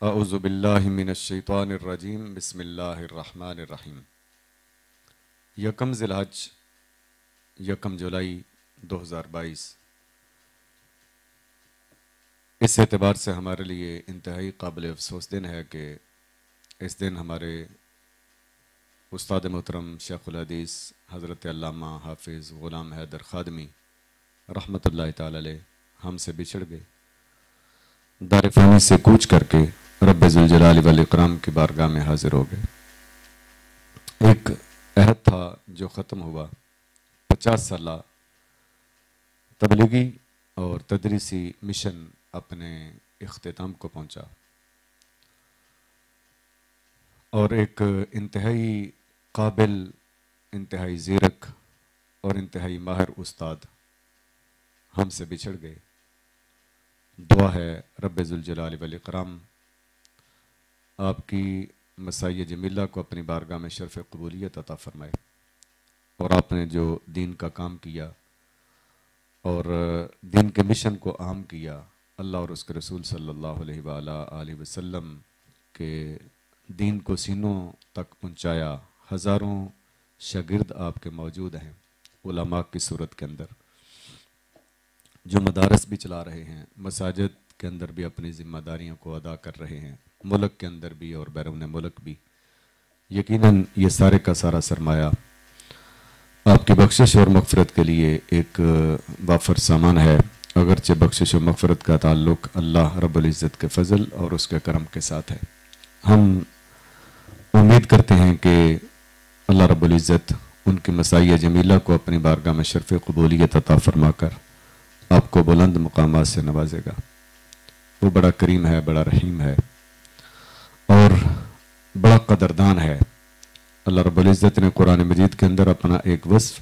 اعوذ باللہ من الشیطان الرجیم بسم اللہ الرحمن الرحیم۔ یکم ذی الحج، یکم جولائی 2022۔ اس اعتبار سے ہمارے لیے انتہائی قابل افسوس دن ہے کہ اس دن ہمارے استاد محترم شیخ الحدیث حضرت علامہ حافظ غلام حیدر خادمی رحمۃ اللہ تعالی علیہ ہم سے بچھڑ گئے، دار فانی سے کوچ کر کے رب ذوالجلال والاکرام کی بارگاہ میں حاضر ہو گئے۔ ایک عہد تھا جو ختم ہوا، 50 سالہ تبلیغی اور تدریسی مشن اپنے اختتام کو پہنچا، اور ایک انتہائی قابل، انتہائی زیرک اور انتہائی ماہر استاد ہم سے بچھڑ گئے۔ دعا ہے رب ذوالجلال والاکرام آپ کی مسائی جمیلہ کو اپنی بارگاہ میں شرف قبولیت عطا فرمائے، اور آپ نے جو دین کا کام کیا اور دین کے مشن کو عام کیا، اللہ اور اس کے رسول صلی اللہ علیہ وآلہ وسلم کے دین کو سینوں تک پہنچایا۔ ہزاروں شاگرد آپ کے موجود ہیں علماء کی صورت کے اندر، جو مدارس بھی چلا رہے ہیں، مساجد کے اندر بھی اپنی ذمہ داریوں کو ادا کر رہے ہیں، ملک کے اندر بھی اور بیرون ملک بھی۔ یقیناً یہ سارے کا سارا سرمایہ آپ کی بخشش اور مغفرت کے لیے ایک وافر سامان ہے، اگرچہ بخشش و مغفرت کا تعلق اللہ رب العزت کے فضل اور اس کے کرم کے ساتھ ہے۔ ہم امید کرتے ہیں کہ اللہ رب العزت ان کی مسائی جمیلہ کو اپنی بارگاہ میں شرف قبولیت عطا فرما کر آپ کو بلند مقامات سے نوازے گا۔ وہ بڑا کریم ہے، بڑا رحیم ہے اور بڑا قدردان ہے۔ اللہ رب العزت نے قرآن مجید کے اندر اپنا ایک وصف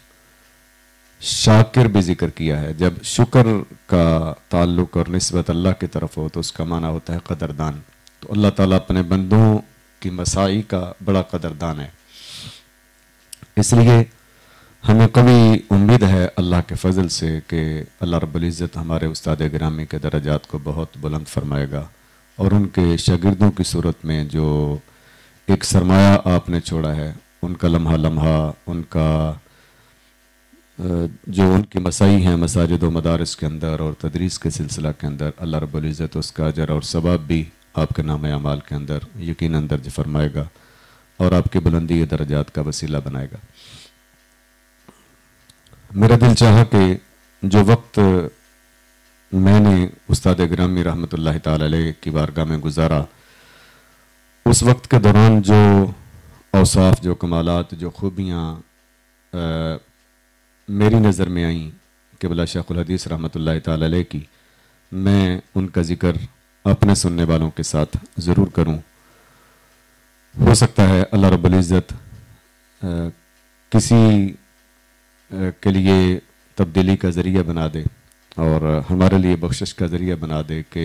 شاکر بھی ذکر کیا ہے۔ جب شکر کا تعلق اور نسبت اللہ کی طرف ہو تو اس کا معنی ہوتا ہے قدردان۔ تو اللہ تعالیٰ اپنے بندوں کی مسائی کا بڑا قدردان ہے، اس لیے ہمیں کبھی امید ہے اللہ کے فضل سے کہ اللہ رب العزت ہمارے استاد گرامی کے درجات کو بہت بلند فرمائے گا، اور ان کے شاگردوں کی صورت میں جو ایک سرمایہ آپ نے چھوڑا ہے، ان کا لمحہ لمحہ، ان کا جو ان کی مسائی ہیں مساجد و مدارس کے اندر اور تدریس کے سلسلہ کے اندر، اللہ رب العزت اس کا اجر اور ثواب بھی آپ کے نام اعمال کے اندر یقیناً درج فرمائے گا اور آپ کی بلندی درجات کا وسیلہ بنائے گا۔ میرا دل چاہا کہ جو وقت میں نے استاد گرامی رحمۃ اللہ تعالی علیہ کی بارگاہ میں گزارا، اس وقت کے دوران جو اوصاف، جو کمالات، جو خوبیاں میری نظر میں آئیں قبلہ شیخ الحدیث رحمۃ اللہ تعالی علیہ کی، میں ان کا ذکر اپنے سننے والوں کے ساتھ ضرور کروں۔ ہو سکتا ہے اللہ رب العزت کسی کے لیے تبدیلی کا ذریعہ بنا دے اور ہمارے لیے بخشش کا ذریعہ بنا دے کہ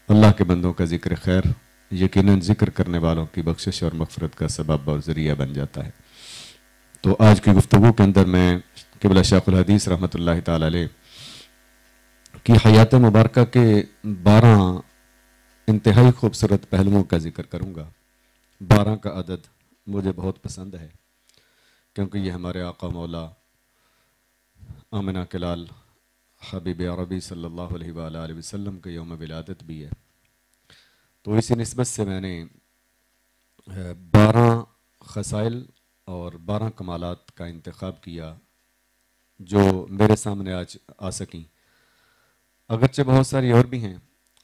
اللہ کے بندوں کا ذکر خیر یقیناً ذکر کرنے والوں کی بخشش اور مغفرت کا سبب اور ذریعہ بن جاتا ہے۔ تو آج کی گفتگو کے اندر میں قبلہ شیخ الحدیث رحمۃ اللہ تعالی علیہ کی حیات مبارکہ کے 12 انتہائی خوبصورت پہلوؤں کا ذکر کروں گا۔ 12 کا عدد مجھے بہت پسند ہے کیونکہ یہ ہمارے آقا مولا آمنہ کے لال حبیب عربی صلی اللہ علیہ وآلہ وسلم کے یوم ولادت بھی ہے، تو اسی نسبت سے میں نے 12 خصائل اور 12 کمالات کا انتخاب کیا جو میرے سامنے آج آ سکیں۔ اگرچہ بہت ساری اور بھی ہیں،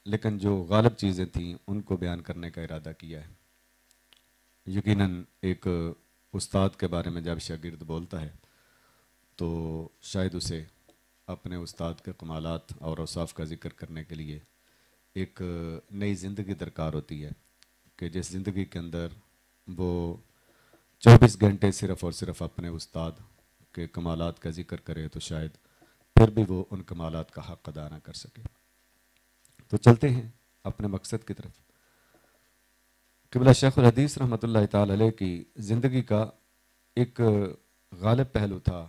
لیکن جو غالب چیزیں تھیں ان کو بیان کرنے کا ارادہ کیا ہے۔ یقیناً ایک استاد کے بارے میں جب شاگرد بولتا ہے تو شاید اسے اپنے استاد کے کمالات اور اوصاف کا ذکر کرنے کے لیے ایک نئی زندگی درکار ہوتی ہے کہ جس زندگی کے اندر وہ 24 گھنٹے صرف اور صرف اپنے استاد کے کمالات کا ذکر کرے تو شاید پھر بھی وہ ان کمالات کا حق ادا نہ کر سکے۔ تو چلتے ہیں اپنے مقصد کی طرف۔ قبلہ شیخ الحدیث رحمۃ اللہ تعالی علیہ کی زندگی کا ایک غالب پہلو تھا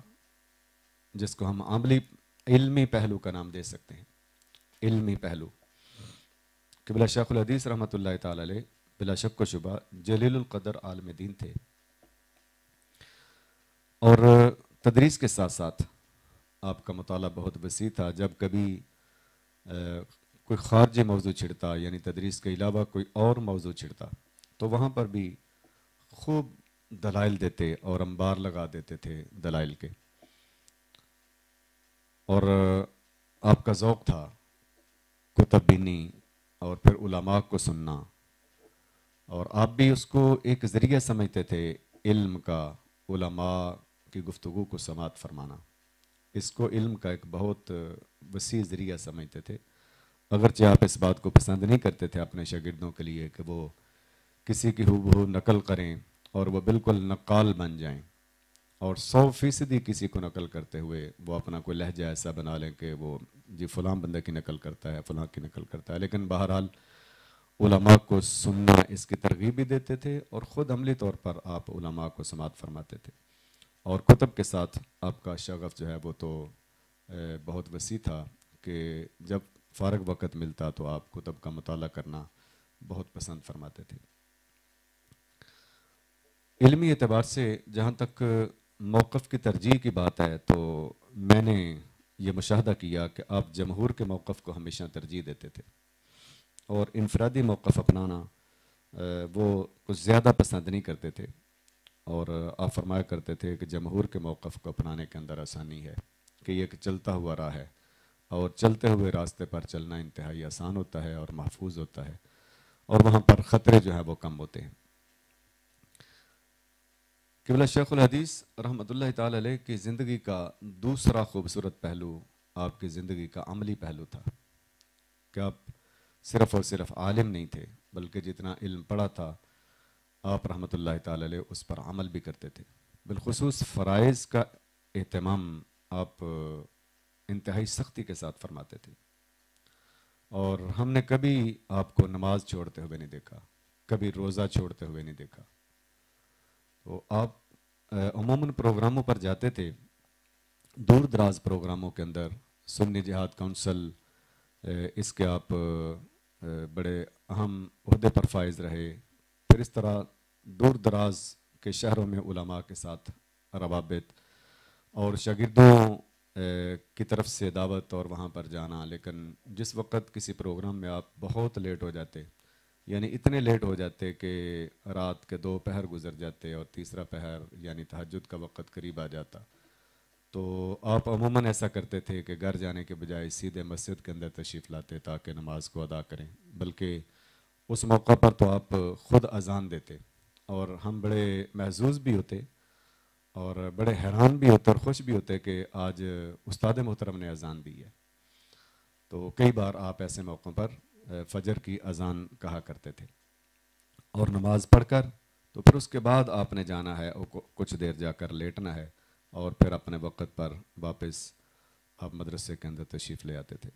جس کو ہم عملی علمی پہلو کا نام دے سکتے ہیں۔ علمی پہلو کہ بلا شیخ الحدیث رحمۃ اللہ تعالی علیہ بلا شک و شبہ جلیل القدر عالم دین تھے، اور تدریس کے ساتھ ساتھ آپ کا مطالعہ بہت وسیع تھا۔ جب کبھی کوئی خارجی موضوع چھڑتا، یعنی تدریس کے علاوہ کوئی اور موضوع چھڑتا، تو وہاں پر بھی خوب دلائل دیتے اور انبار لگا دیتے تھے دلائل کے، اور آپ کا ذوق تھا کتب بینی اور پھر علماء کو سننا، اور آپ بھی اس کو ایک ذریعہ سمجھتے تھے علم کا، علماء کی گفتگو کو سماعت فرمانا، اس کو علم کا ایک بہت وسیع ذریعہ سمجھتے تھے۔ اگرچہ آپ اس بات کو پسند نہیں کرتے تھے اپنے شاگردوں کے لیے کہ وہ کسی کی ہو بہو نقل کریں اور وہ بالکل نقال بن جائیں، اور 100% کسی کو نقل کرتے ہوئے وہ اپنا کوئی لہجہ ایسا بنا لیں کہ وہ جی فلاں بندے کی نقل کرتا ہے، فلاں کی نقل کرتا ہے۔ لیکن بہرحال علماء کو سننا اس کی ترغیب بھی دیتے تھے، اور خود عملی طور پر آپ علماء کو سماعت فرماتے تھے، اور کتب کے ساتھ آپ کا شغف جو ہے وہ تو بہت وسیع تھا کہ جب فارغ وقت ملتا تو آپ کتب کا مطالعہ کرنا بہت پسند فرماتے تھے۔ علمی اعتبار سے جہاں تک موقف کی ترجیح کی بات ہے تو میں نے یہ مشاہدہ کیا کہ آپ جمہور کے موقف کو ہمیشہ ترجیح دیتے تھے، اور انفرادی موقف اپنانا وہ کچھ زیادہ پسند نہیں کرتے تھے، اور آپ فرمایا کرتے تھے کہ جمہور کے موقف کو اپنانے کے اندر آسانی ہے کہ یہ ایک چلتا ہوا راہ ہے، اور چلتے ہوئے راستے پر چلنا انتہائی آسان ہوتا ہے اور محفوظ ہوتا ہے، اور وہاں پر خطرے جو ہیں وہ کم ہوتے ہیں۔ قبلہ شیخ الحدیث رحمۃ اللہ تعالی علیہ کی زندگی کا دوسرا خوبصورت پہلو آپ کی زندگی کا عملی پہلو تھا کہ آپ صرف اور صرف عالم نہیں تھے، بلکہ جتنا علم پڑھا تھا آپ رحمۃ اللہ تعالی علیہ اس پر عمل بھی کرتے تھے۔ بالخصوص فرائض کا اہتمام آپ انتہائی سختی کے ساتھ فرماتے تھے، اور ہم نے کبھی آپ کو نماز چھوڑتے ہوئے نہیں دیکھا، کبھی روزہ چھوڑتے ہوئے نہیں دیکھا۔ تو آپ عموماً پروگراموں پر جاتے تھے، دور دراز پروگراموں کے اندر سنی جہاد کونسل، اس کے آپ بڑے اہم عہدے پر فائز رہے، پھر اس طرح دور دراز کے شہروں میں علماء کے ساتھ روابط اور شاگردوں کی طرف سے دعوت اور وہاں پر جانا۔ لیکن جس وقت کسی پروگرام میں آپ بہت لیٹ ہو جاتے، یعنی اتنے لیٹ ہو جاتے کہ رات کے 2 پہر گزر جاتے اور تیسرا پہر یعنی تہجد کا وقت قریب آ جاتا، تو آپ عموماً ایسا کرتے تھے کہ گھر جانے کے بجائے سیدھے مسجد کے اندر تشریف لاتے تاکہ نماز کو ادا کریں، بلکہ اس موقع پر تو آپ خود اذان دیتے، اور ہم بڑے محظوظ بھی ہوتے اور بڑے حیران بھی ہوتے اور خوش بھی ہوتے کہ آج استاد محترم نے اذان دی ہے۔ تو کئی بار آپ ایسے موقعوں پر فجر کی اذان کہا کرتے تھے، اور نماز پڑھ کر تو پھر اس کے بعد آپ نے جانا ہے اور کچھ دیر جا کر لیٹنا ہے، اور پھر اپنے وقت پر واپس آپ مدرسے کے اندر تشریف لے آتے تھے۔